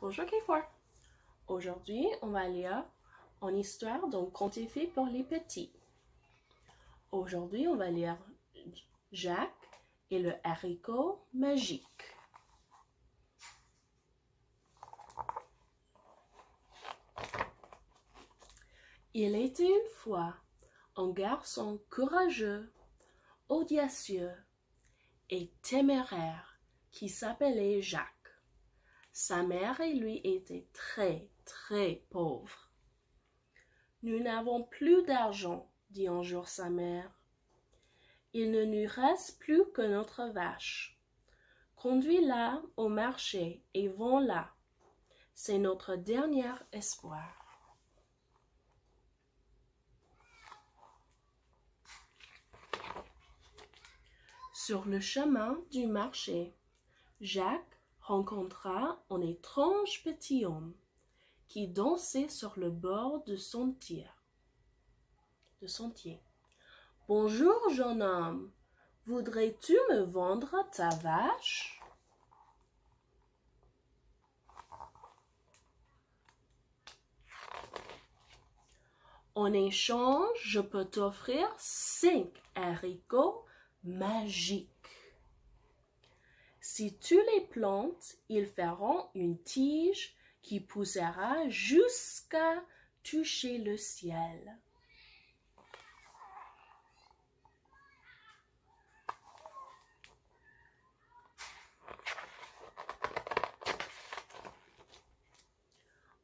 Bonjour K4. Aujourd'hui, on va lire une histoire d'un conte fait pour les petits. Aujourd'hui, on va lire Jacques et le haricot magique. Il était une fois un garçon courageux, audacieux et téméraire qui s'appelait Jacques. Sa mère et lui étaient très pauvres. « Nous n'avons plus d'argent, dit un jour sa mère. Il ne nous reste plus que notre vache. Conduis-la au marché et vends-la. C'est notre dernier espoir. » Sur le chemin du marché, Jacques rencontra un étrange petit homme qui dansait sur le bord du sentier. « Bonjour, jeune homme, voudrais-tu me vendre ta vache? » En échange, je peux t'offrir 5 haricots magiques. Si tu les plantes, ils feront une tige qui poussera jusqu'à toucher le ciel.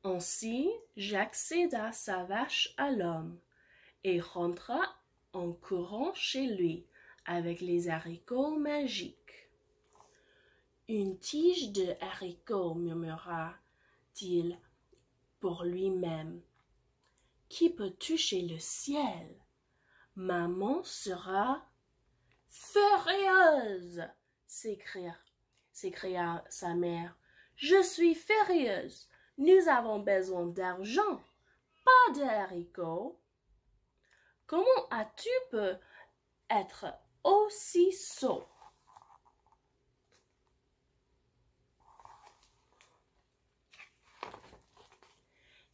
Ainsi, Jacques céda sa vache à l'homme et rentra en courant chez lui avec les haricots magiques. « Une tige de haricots, murmura-t-il pour lui-même, qui peut toucher le ciel? Maman sera furieuse, s'écria sa mère. Je suis furieuse. Nous avons besoin d'argent, pas de haricots. Comment as-tu pu être aussi sot?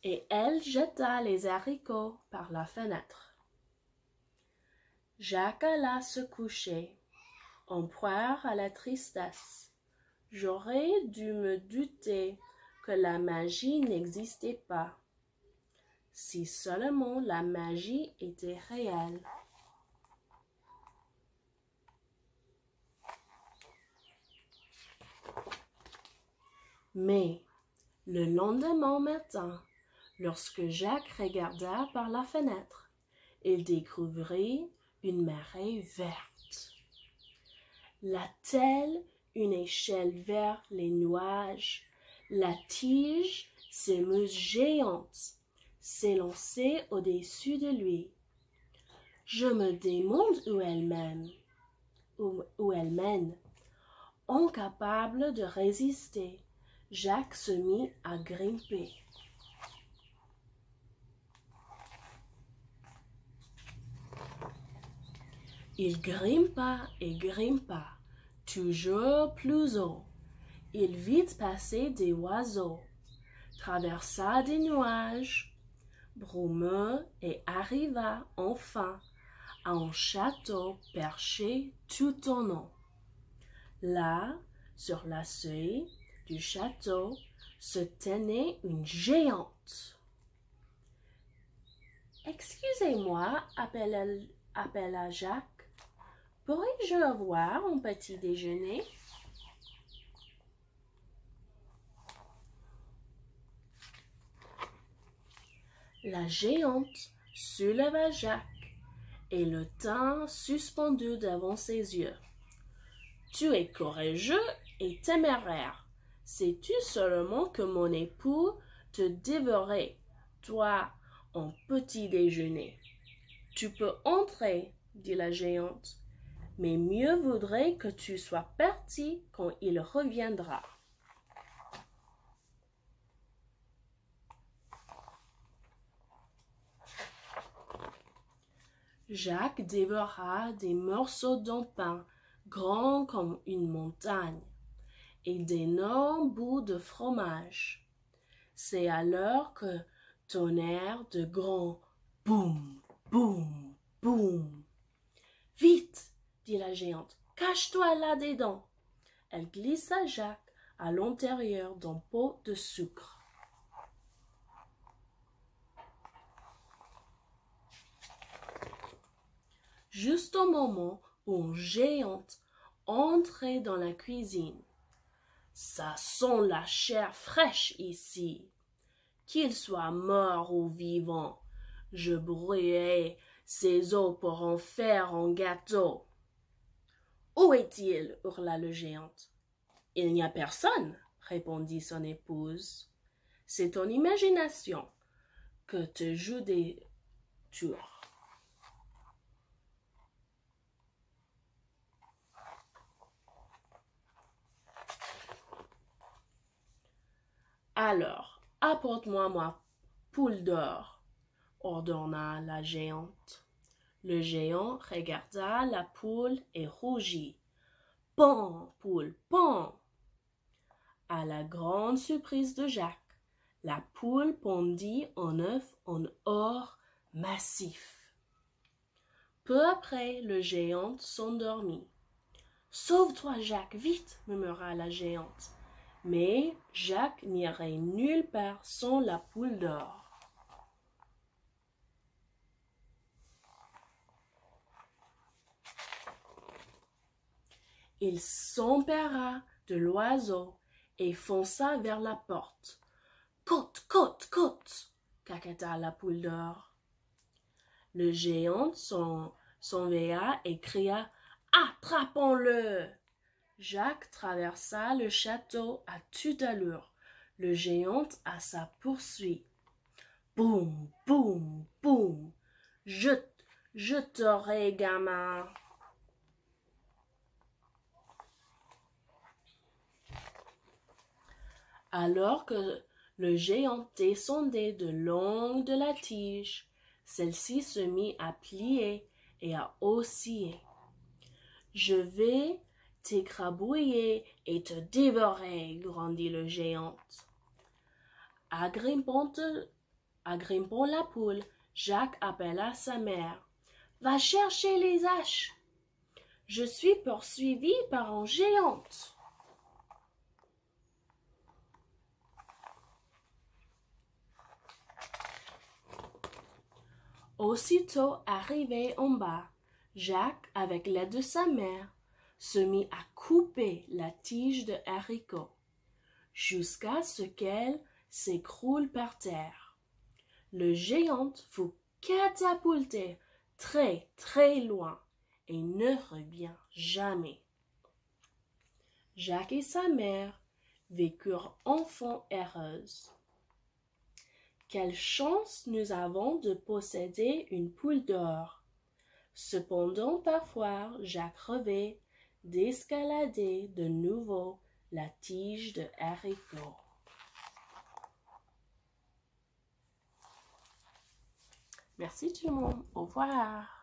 Et elle jeta les haricots par la fenêtre. Jacques alla se coucher, en proie à la tristesse. J'aurais dû me douter que la magie n'existait pas. Si seulement la magie était réelle. Mais le lendemain matin, lorsque Jacques regarda par la fenêtre, il découvrit une marée verte. La telle une échelle vers les nuages, la tige, ses muses géantes, s'élançait au-dessus de lui. Je me demande où elle mène. Incapable de résister, Jacques se mit à grimper. Il grimpa et grimpa, toujours plus haut. Il vit passer des oiseaux, traversa des nuages brumeux et arriva enfin à un château perché tout en haut. Là, sur la seuil du château, se tenait une géante. « Excusez-moi, appela Jacques. Pourrais-je avoir un petit déjeuner? » La géante souleva Jacques et le tint suspendu devant ses yeux. « Tu es courageux et téméraire. Sais-tu seulement que mon époux te dévorait, toi, en petit déjeuner? Tu peux entrer, dit la géante, mais mieux vaudrait que tu sois parti quand il reviendra. » Jacques dévora des morceaux de pain grands comme une montagne et d'énormes bouts de fromage. C'est alors que tonnèrent de grands boum, boum, boum. Vite, dit la géante, cache-toi là-dedans. Elle glissa Jacques à l'intérieur d'un pot de sucre. Juste au moment où un géant entrait dans la cuisine. « Ça sent la chair fraîche ici. Qu'il soit mort ou vivant, je brûlerai ses os pour en faire un gâteau. »« Où est-il » hurla le géant. « Il n'y a personne, » répondit son épouse. « C'est ton imagination que te joue des tours. » Alors, apporte-moi ma poule d'or, ordonna la géante. Le géant regarda la poule et rougit. Pends, poule, pends! À la grande surprise de Jacques, la poule pondit un œuf en or massif. Peu après, le géant s'endormit. « Sauve-toi, Jacques, vite !» murmura la géante. Mais Jacques n'irait nulle part sans la poule d'or. Il s'empara de l'oiseau et fonça vers la porte. « Côte, côte, côte !» cacata la poule d'or. Le géant s'enveilla et cria « Attrapons-le !» Jacques traversa le château à toute allure, le géant à sa poursuite. Boum, boum, boum. Je t'aurai, gamin. Alors que le géant descendait de long de la tige, celle-ci se mit à plier et à osciller. « Je vais t'écrabouiller et te dévorer, grandit le géant. Agrippant la poule, Jacques appela sa mère. « Va chercher les haches. Je suis poursuivi par un géant. » Aussitôt arrivé en bas, Jacques, avec l'aide de sa mère, se mit à couper la tige de haricot, jusqu'à ce qu'elle s'écroule par terre. Le géant fut catapulté très très loin et ne revient jamais. Jacques et sa mère vécurent enfants heureuses. Quelle chance nous avons de posséder une poule d'or. Cependant, parfois, Jacques rêvait d'escalader de nouveau la tige de haricot. Merci tout le monde. Au revoir.